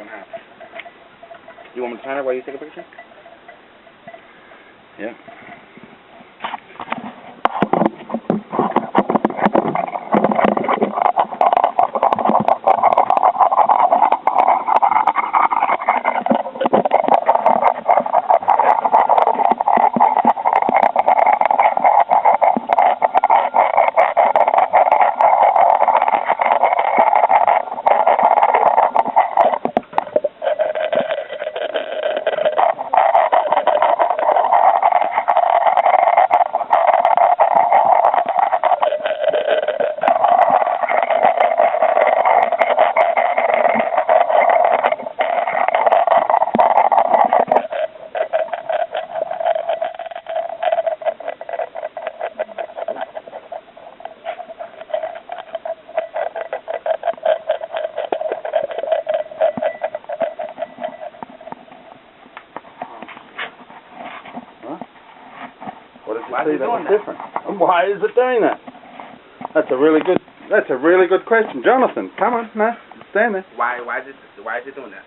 1/2. You want me to turn it while you take a picture? Yeah. Why is it doing that? Different. Why is it doing that? That's a really good question, Jonathan. Come on, no, stand there. Why is it doing that?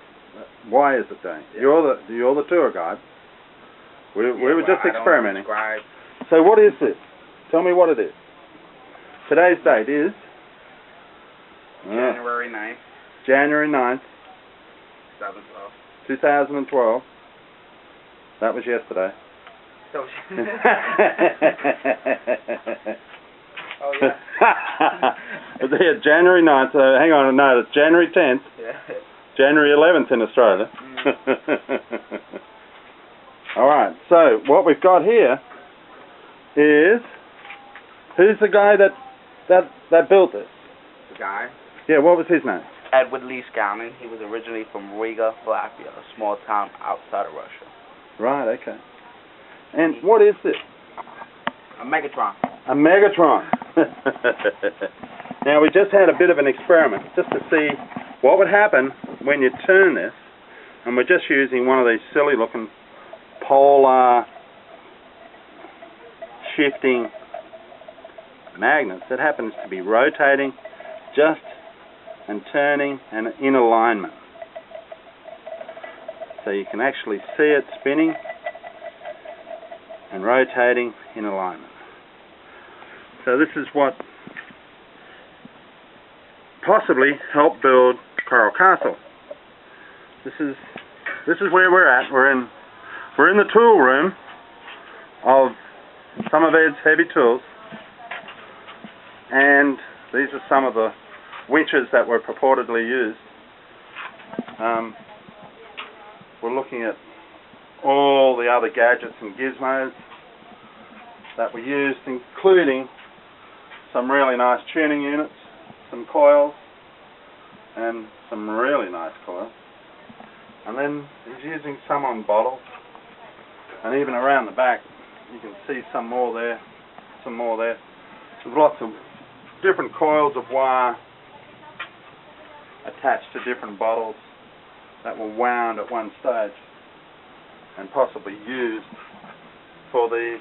Why is it doing? Yeah. You're the tour guide. We were just experimenting. So what is this? Tell me what it is. Today's date is January 9th. January 9th. 2012. 2012. That was yesterday. Oh yeah. Yeah, January 9th. So hang on, no, it's January 10th. Yeah. January 11th in Australia. All right. So what we've got here is, who's the guy that built this? The guy? Yeah. What was his name? Edward Lee Scanlon. He was originally from Riga, Latvia, a small town outside of Russia. Right. Okay. And what is this? A Megatron. A Megatron. Now we just had a bit of an experiment just to see what would happen when you turn this, and we're just using one of these silly looking polar shifting magnets that happens to be rotating just and turning and in alignment. So you can actually see it spinning and rotating in alignment. So this is what possibly helped build Coral Castle. This is where we're at. We're in the tool room of some of Ed's heavy tools, and these are some of the winches that were purportedly used. We're looking at all the other gadgets and gizmos that were used, including some really nice tuning units, some coils, and some really nice coils. And then he's using some on bottles, and even around the back you can see some more there, some more there. There's lots of different coils of wire attached to different bottles that were wound at one stage and possibly used for the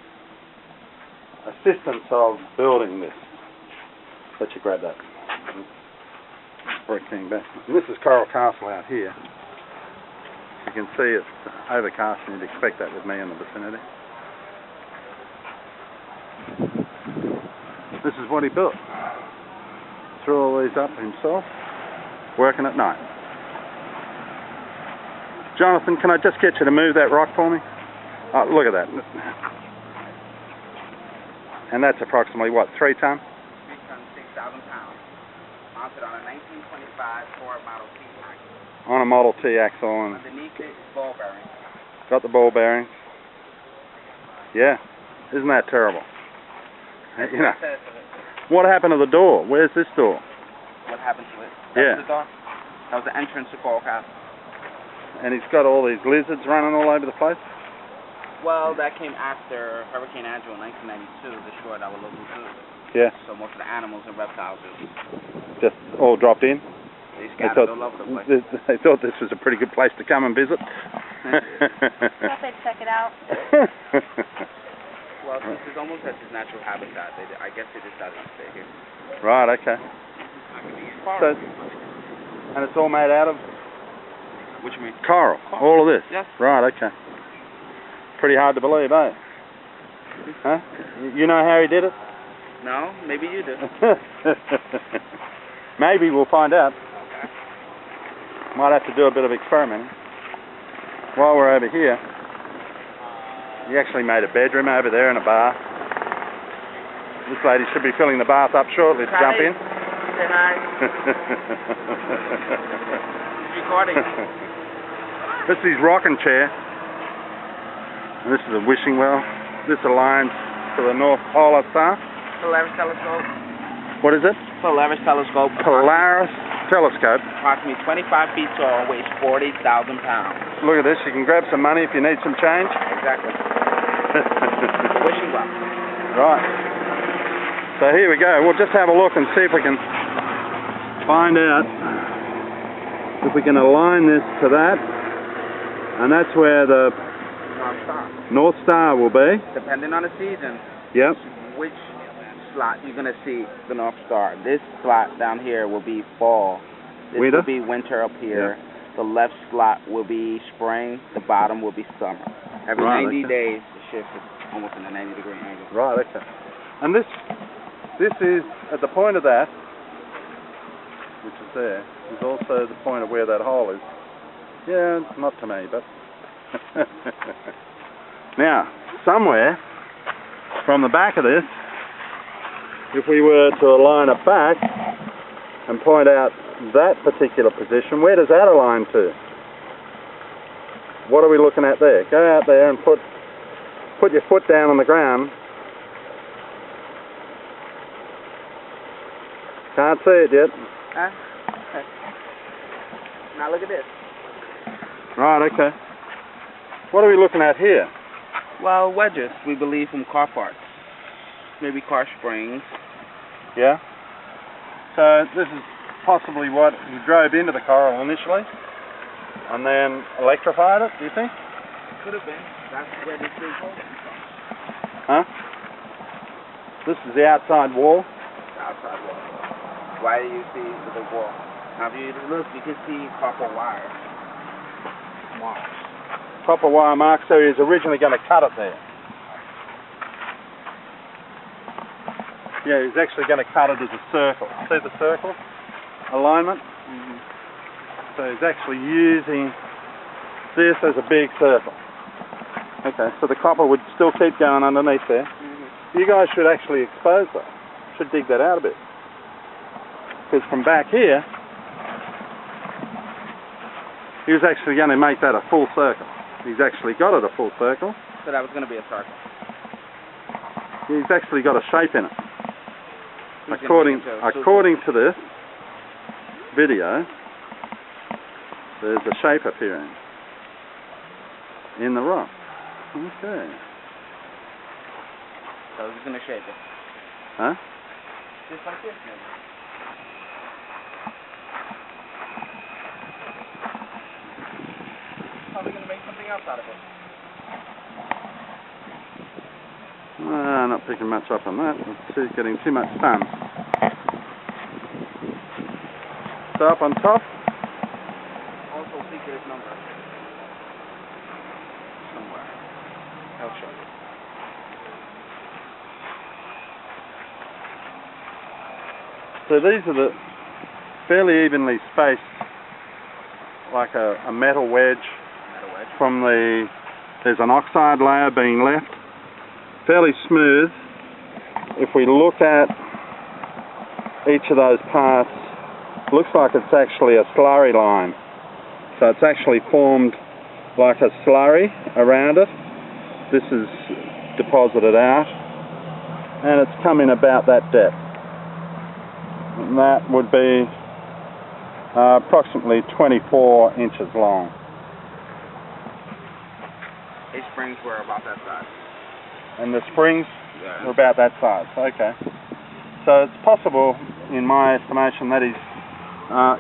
assistance of building this. Let you grab that. Brick thing back. And this is Coral Castle out here. You can see it's overcast, and you'd expect that with me in the vicinity. This is what he built. Threw all these up himself, working at night. Jonathan, can I just get you to move that rock for me? Oh, look at that. And that's approximately, what, 3 ton? 3 tons, 6,000 pounds. Mounted on a 1925 Ford Model T axle. On a Model T axle. And underneath it, ball bearings. Got the ball bearings. Yeah. Isn't that terrible? You know. What happened to the door? Where's this door? What happened to it? Yeah. The door? That was the entrance to Coral Castle. And he's got all these lizards running all over the place? Well, that came after Hurricane Andrew in 1992 destroyed our local zoo. Yeah. So most of the animals and reptiles just all dropped in? They scattered all over the place. They thought this was a pretty good place to come and visit. Stop and check it out. Well, since it's almost at its natural habitat, I guess they decided to stay here. Right, okay. So, and it's all made out of? What you mean? Coral. All of this? Yes. Right, okay. Pretty hard to believe, eh? Huh? You know how he did it? No, maybe you do. Maybe we'll find out. Might have to do a bit of experimenting. While we're over here, he actually made a bedroom over there and a bath. This lady should be filling the bath up shortly to jump in. Say hi. Recording. This is his rocking chair. And this is a wishing well. This aligns to the North Polar Star. Polaris telescope. What is it? Polaris telescope. Polaris telescope. Approximately 25 feet tall and weighs 40,000 pounds. Look at this. You can grab some money if you need some change. Exactly. Wishing well. Right. So here we go. We'll just have a look and see if we can find out if we can align this to that. And that's where the North Star. North Star will be. Depending on the season, Yep. which slot you're going to see the North Star. This slot down here will be fall. This Winter? will be winter up here. The left slot will be spring. The bottom will be summer. Every Right, 90 okay. days, the shift is almost in a 90-degree angle. Right, okay. And this is, at the point of that, which is there, is also the point of where that hole is. Yeah, not to me, but... Now, somewhere from the back of this, if we were to align it back and point out that particular position, where does that align to? What are we looking at there? Go out there and put your foot down on the ground. Can't see it yet. Huh? Now look at this. Right, okay. What are we looking at here? Well, wedges, we believe, from car parts. Maybe car springs. Yeah. So this is possibly what you drove into the coral initially and then electrified it, do you think? Could have been. That's where this big hole comes from. Huh? This is the outside wall. The outside wall. Why do you see the big wall? Now if you look, you can see copper wire marks. Copper wire mark, so he was originally going to cut it there. Yeah, he's actually going to cut it as a circle. See the circle alignment? Mm-hmm. So he's actually using this as a big circle. Okay, so the copper would still keep going underneath there. Mm-hmm. You guys should actually expose that. Should dig that out a bit. Because from back here, he was actually going to make that a full circle. He's actually got it a full circle. So that was going to be a circle. He's actually got a shape in it. Who's According gonna to this video, there's a shape appearing in the rock. Okay. So who's going to shape it? Huh? Just like this, maybe. Probably going to make something else out of it. Not picking much up on that. It's getting too much sun. So up on top, Also secret number. Somewhere. I'll show you. so these are the fairly evenly spaced, like a metal wedge Metal wedge. from there's an oxide layer being left, fairly smooth. If we look at each of those parts, looks like it's actually a slurry line. So it's actually formed like a slurry around it. This is deposited out, and it's come in about that depth. And that would be approximately 24 inches long. These springs were about that size. And the springs Yeah. are about that size. Okay. So it's possible, in my estimation, that he's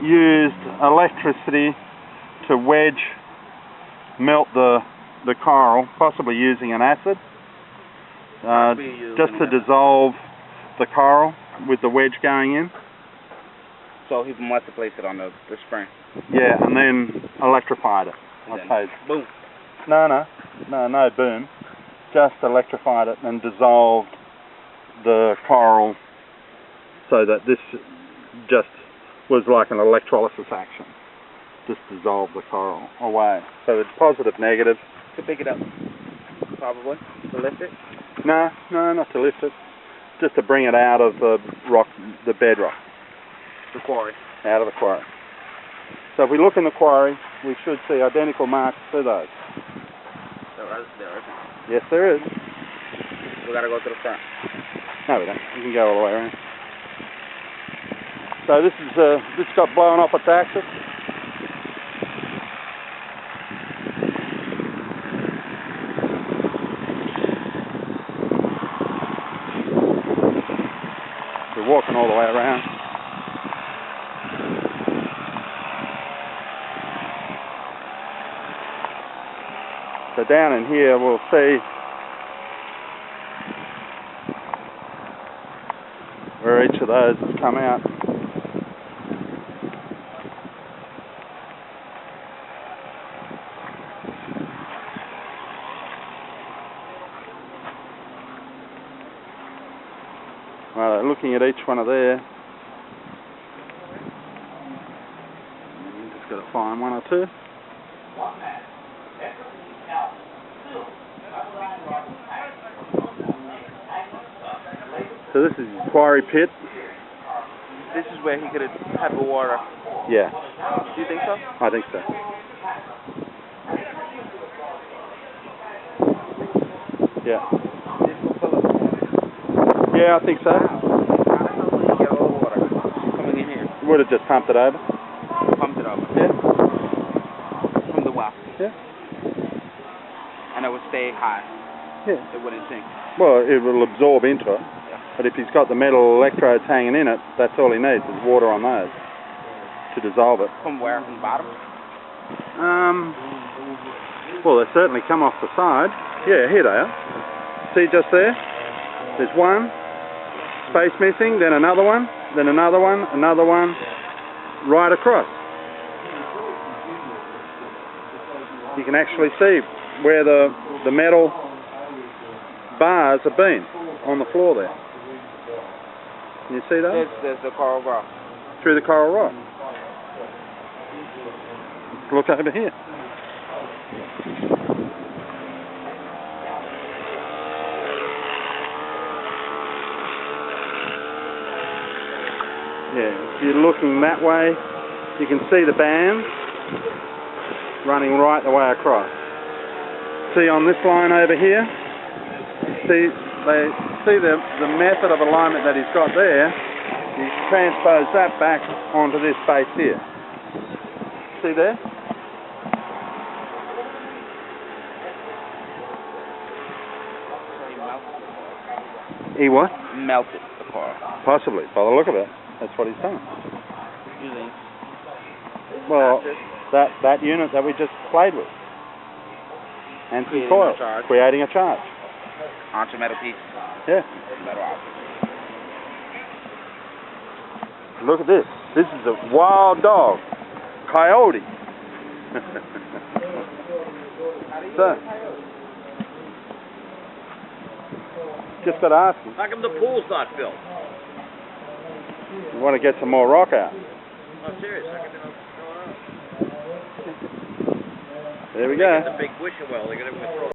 used electricity to melt the coral, possibly using an acid, just to dissolve the coral with the wedge going in. So he must have placed it on the spring. Yeah, and then electrified it. And I then suppose. boom. No boom. Just electrified it and dissolved the coral so that this just was like an electrolysis action. Just dissolved the coral away. So it's positive, negative. To pick it up, probably. To lift it. No, not to lift it. Just to bring it out of the rock, the bedrock. The quarry. Out of the quarry. So if we look in the quarry, we should see identical marks to those. There isn't. Yes, there is. We gotta go to the front. No, we don't. We can go all the way around. So this got blown off its axis. We're walking all the way around. So down in here we'll see where each of those has come out. Well, looking at each one of there, just got to find one or two. So this is his quarry pit. This is where he could have had the water. Yeah, Do you think so? I think so. Yeah. This will fill up water. Yeah, I think so. How the hell did he get all the water coming in here? Would have just pumped it over. Pumped it up. Yeah. From the well. Yeah. And it would stay high. Yeah. It wouldn't sink. Well, it will absorb into it. But if he's got the metal electrodes hanging in it, that's all he needs is water on those to dissolve it. From where? From the bottom? Well, they certainly come off the side. Yeah, here they are. See just there? There's one space missing, then another one, then another one, right across. You can actually see where the metal bars have been on the floor there. Can you see that? There's the coral rock. Through the coral rock. Look over here. Yeah, if you're looking that way, you can see the bands running right the way across. See on this line over here? See the method of alignment that he's got there. He transpose that back onto this base here. See there? He what? Melted the coral. Possibly, by the look of it. That's what he's done. Using Well, that unit that we just played with. And some Creating coil. a charge. Creating a charge. onto metal piece. Yeah. Metal object. Look at this. This is a wild dog. Coyote. So, just got to ask him. How come the pool's not filled? You want to get some more rock out. I'm serious. How come they're not going out? There we go. It's a big wishing well. They're going to throw